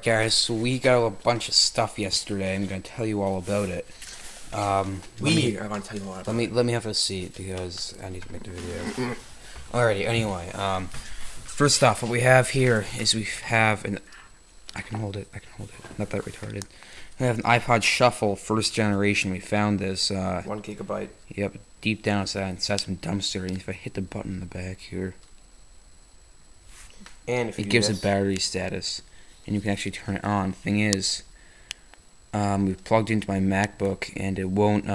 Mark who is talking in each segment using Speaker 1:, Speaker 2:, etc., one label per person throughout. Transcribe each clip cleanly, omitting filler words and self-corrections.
Speaker 1: Guys, so we got a bunch of stuff yesterday. I'm gonna tell you all about it.
Speaker 2: I want to tell you all about it.
Speaker 1: Let me have a seat because I need to make the video. Alrighty. Anyway, first off, what we have here is we have an. I can hold it. Not that retarded. We have an iPod Shuffle, first generation. We found this.
Speaker 2: 1 gigabyte.
Speaker 1: Yep, deep down inside some dumpster. And if I hit the button in the back here,
Speaker 2: and if
Speaker 1: it gives a battery status, and you can actually turn it on. Thing is, we plugged into my MacBook, and it won't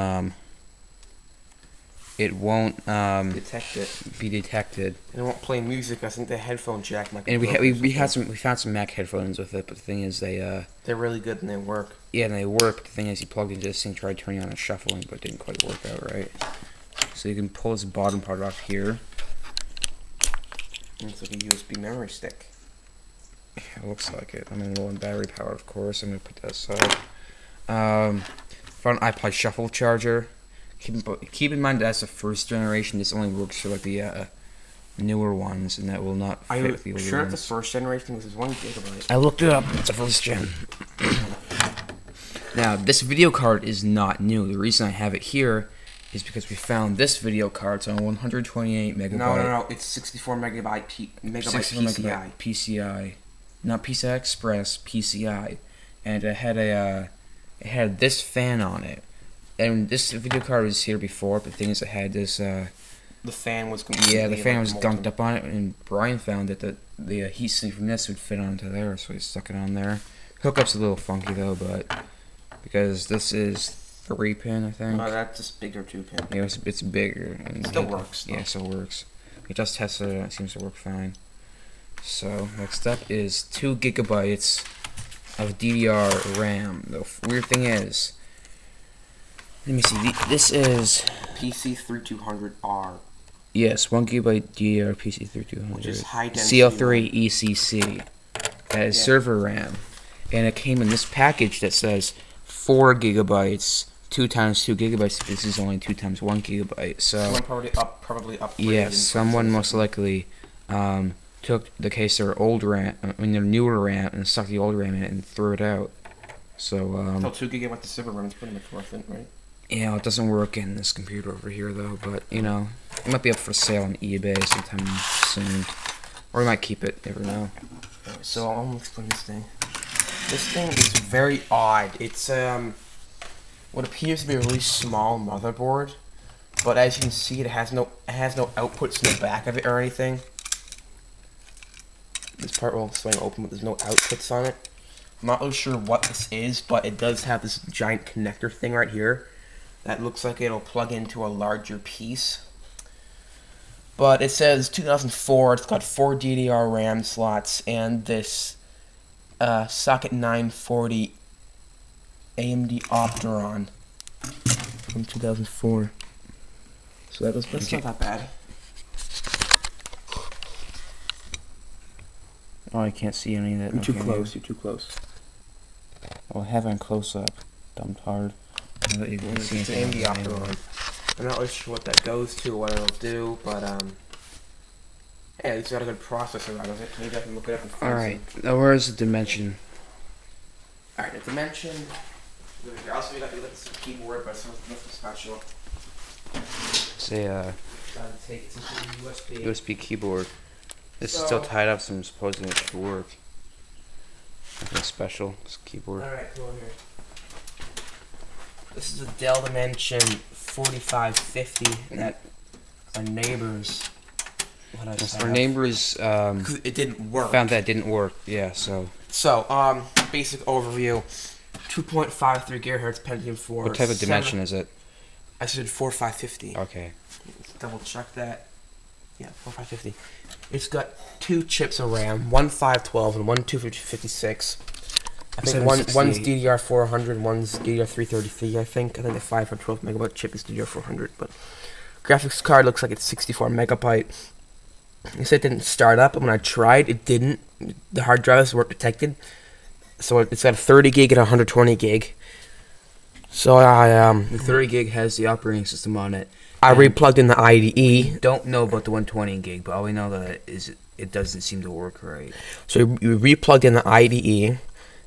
Speaker 2: detect it.
Speaker 1: Be detected.
Speaker 2: And it won't play music. I think the headphone jack might be
Speaker 1: And we found some Mac headphones with it, but the thing is they're
Speaker 2: really good and they work.
Speaker 1: Yeah, and they work. But the thing is, you plugged into this thing, tried turning on and shuffling, but it didn't quite work out right. So you can pull this bottom part off here.
Speaker 2: And it's like a USB memory stick.
Speaker 1: Yeah, it looks like it. I mean, low on battery power, of course. I'm gonna put that aside. Found an iPod Shuffle charger. Keep in mind that's the first generation. This only works for like the newer ones, and that will not fit with the older
Speaker 2: sure
Speaker 1: ones.
Speaker 2: it's the first generation? This is 1 gigabyte.
Speaker 1: I looked it up. It's a first gen. Now, this video card is not new. The reason I have it here is because we found this video card. It's on 128 megabyte.
Speaker 2: No. It's 64 megabyte PCI.
Speaker 1: PCI, not PCI Express. PCI, and it had this fan on it. And this video card was here before, but the thing is, it had this.
Speaker 2: The fan was completely.
Speaker 1: Yeah, the fan was
Speaker 2: molten.
Speaker 1: dunked up on it, and Brian found that the heatsink from this would fit onto there, so he stuck it on there. Hookup's a little funky though, but because this is 3-pin, I think.
Speaker 2: No, that's just bigger 2-pin.
Speaker 1: Yeah, it's bigger. And
Speaker 2: still works.
Speaker 1: Yeah, still works. We just tested it, and it seems to work fine. So next up is 2 gigabytes of DDR RAM. The weird thing is, let me see. This is
Speaker 2: PC3200r.
Speaker 1: Yes, 1 gigabyte DDR PC3200.
Speaker 2: Which is high density.
Speaker 1: CL3 ECC. That is server RAM, and it came in this package that says 4 gigabytes. 2 times 2 gigabytes. This is only 2 times 1 gigabyte. So
Speaker 2: someone probably upgraded.
Speaker 1: yes, someone most likely took the case their old RAM, their newer RAM, and stuck the old RAM in it and threw it out. So
Speaker 2: 2 gigabytes of server RAM is pretty much worth it, right?
Speaker 1: yeah, it doesn't work in this computer over here though. But you know, it might be up for sale on eBay sometime soon, or we might keep it. Never know.
Speaker 2: So I'm gonna explain this thing. This thing is very odd. It's what appears to be a really small motherboard, but as you can see, it has no outputs in the back of it or anything. This part will swing open, but there's no outputs on it. I'm not really sure what this is, but it does have this giant connector thing right here that looks like it'll plug into a larger piece. But it says 2004. It's got 4 DDR RAM slots and this socket 940 AMD Opteron from 2004. So that's not that bad.
Speaker 1: Oh, I can't see any of that.
Speaker 2: You're too close. You're too close.
Speaker 1: Oh, I have it on close up. Dumbtard.
Speaker 2: It's an AMD Opteron. I'm not really sure what that goes to, what it'll do, but yeah, it's got a good processor out of it. Maybe I can look it up and find.
Speaker 1: Alright, now where's the Dimension?
Speaker 2: Alright, the Dimension. Also, we got this keyboard, but it's nothing special.
Speaker 1: It's a
Speaker 2: Take it to the USB.
Speaker 1: USB keyboard. This is still tied up, so I'm supposing it should work. Nothing special. It's a keyboard.
Speaker 2: Alright, come on here. This is a Dell Dimension 4550 that our neighbors.
Speaker 1: Our neighbors
Speaker 2: it didn't work.
Speaker 1: found that it didn't work. Yeah, so.
Speaker 2: So, basic overview. 2.53 gigahertz Pentium 4.
Speaker 1: What type of Dimension is it?
Speaker 2: I said 4550.
Speaker 1: Okay.
Speaker 2: Let's double check that. Yeah, 4550. It's got 2 chips of RAM, one 512 and one 256. I think one's DDR 400, one's DDR 333. I think the 512 megabyte chip is DDR 400, but graphics card looks like it's 64 megabyte. It said it didn't start up, and when I tried, it didn't. The hard drives weren't detected. So it's got a 30 gig and a 120 gig. So
Speaker 1: the 30 gig has the operating system on it.
Speaker 2: I replugged in the IDE.
Speaker 1: Don't know about the 120 gig, but all we know that is it doesn't seem to work right.
Speaker 2: So you replugged in the IDE,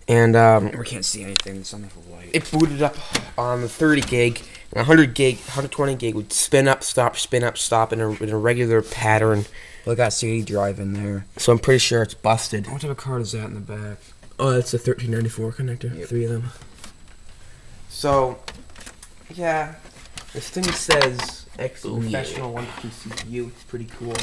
Speaker 2: And
Speaker 1: We can't see anything. There's something for light.
Speaker 2: it booted up on the 30 gig, and 100 gig, 120 gig would spin up, stop in a regular pattern.
Speaker 1: Well, I got CD drive in there.
Speaker 2: So I'm pretty sure it's busted.
Speaker 1: What type of card is that in the back?
Speaker 2: Oh, it's a 1394 connector.
Speaker 1: Yep.
Speaker 2: 3 of them. So, yeah, this thing says Professional 122 CPU. It's pretty cool.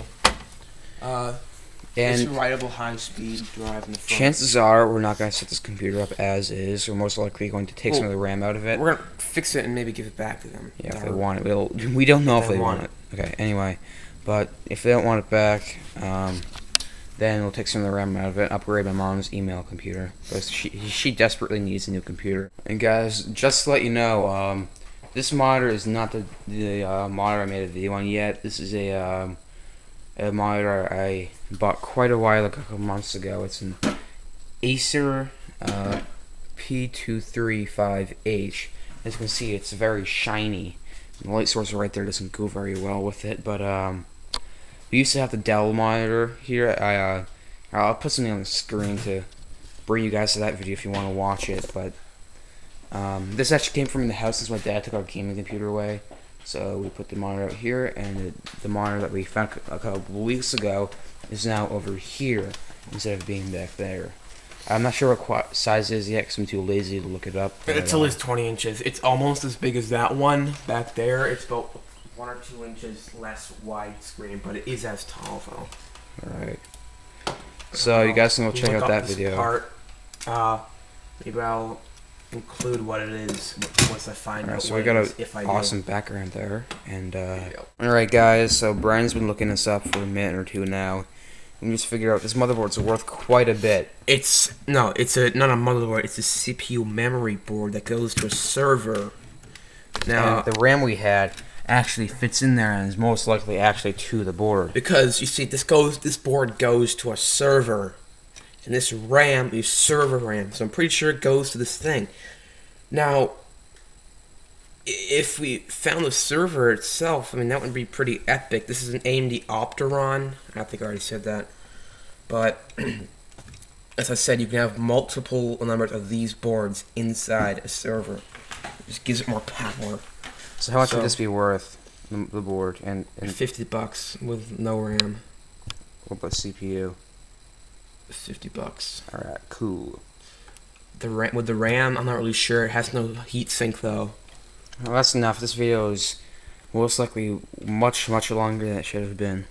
Speaker 2: It's
Speaker 1: And
Speaker 2: writable high-speed drive in the front.
Speaker 1: chances are we're not going to set this computer up as is. We're most likely going to take some of the RAM out of it.
Speaker 2: We're gonna fix it and maybe give it back to them.
Speaker 1: Yeah, if they want it. We don't know if they want it. Okay, anyway. But if they don't want it back, then we'll take some of the RAM out of it and upgrade my mom's email computer. Because she desperately needs a new computer. And guys, just to let you know, this monitor is not the monitor I made a video on yet. This is a monitor I bought quite a while ago, a couple months ago. It's an Acer P3200r. As you can see, it's very shiny. The light source right there doesn't go very well with it, but we used to have the Dell monitor here. I'll put something on the screen to bring you guys to that video if you want to watch it. But this actually came from the house since my dad took our gaming computer away. So we put the monitor out here, and the monitor that we found a couple of weeks ago is now over here instead of being back there. I'm not sure what size it is yet because I'm too lazy to look it up.
Speaker 2: It's at least 20 inches. It's almost as big as that one back there. It's about 1 or 2 inches less widescreen, but it is as tall though.
Speaker 1: Alright. So you guys can go check out that video.
Speaker 2: Maybe I'll include what it is once I find out.
Speaker 1: So
Speaker 2: what
Speaker 1: we got
Speaker 2: it is,
Speaker 1: an awesome background there. And alright guys, so Brian's been looking this up for a minute or two now. And we just figured out this motherboard's worth quite a bit.
Speaker 2: It's not a motherboard. It's a CPU memory board that goes to a server. Now
Speaker 1: And the RAM we had actually fits in there and is most likely actually to the board.
Speaker 2: because you see, this board goes to a server, and this RAM is server RAM. So I'm pretty sure it goes to this thing. Now, if we found the server itself, I mean, that would be pretty epic. This is an AMD Opteron. I think I already said that. But, as I said, you can have multiple numbers of these boards inside a server. It just gives it more power.
Speaker 1: So how much would this be worth, the board? And
Speaker 2: $50 with no RAM.
Speaker 1: what about CPU?
Speaker 2: $50.
Speaker 1: Alright, cool.
Speaker 2: With the RAM, I'm not really sure. It has no heatsink though.
Speaker 1: Well, that's enough. This video is most likely much longer than it should have been.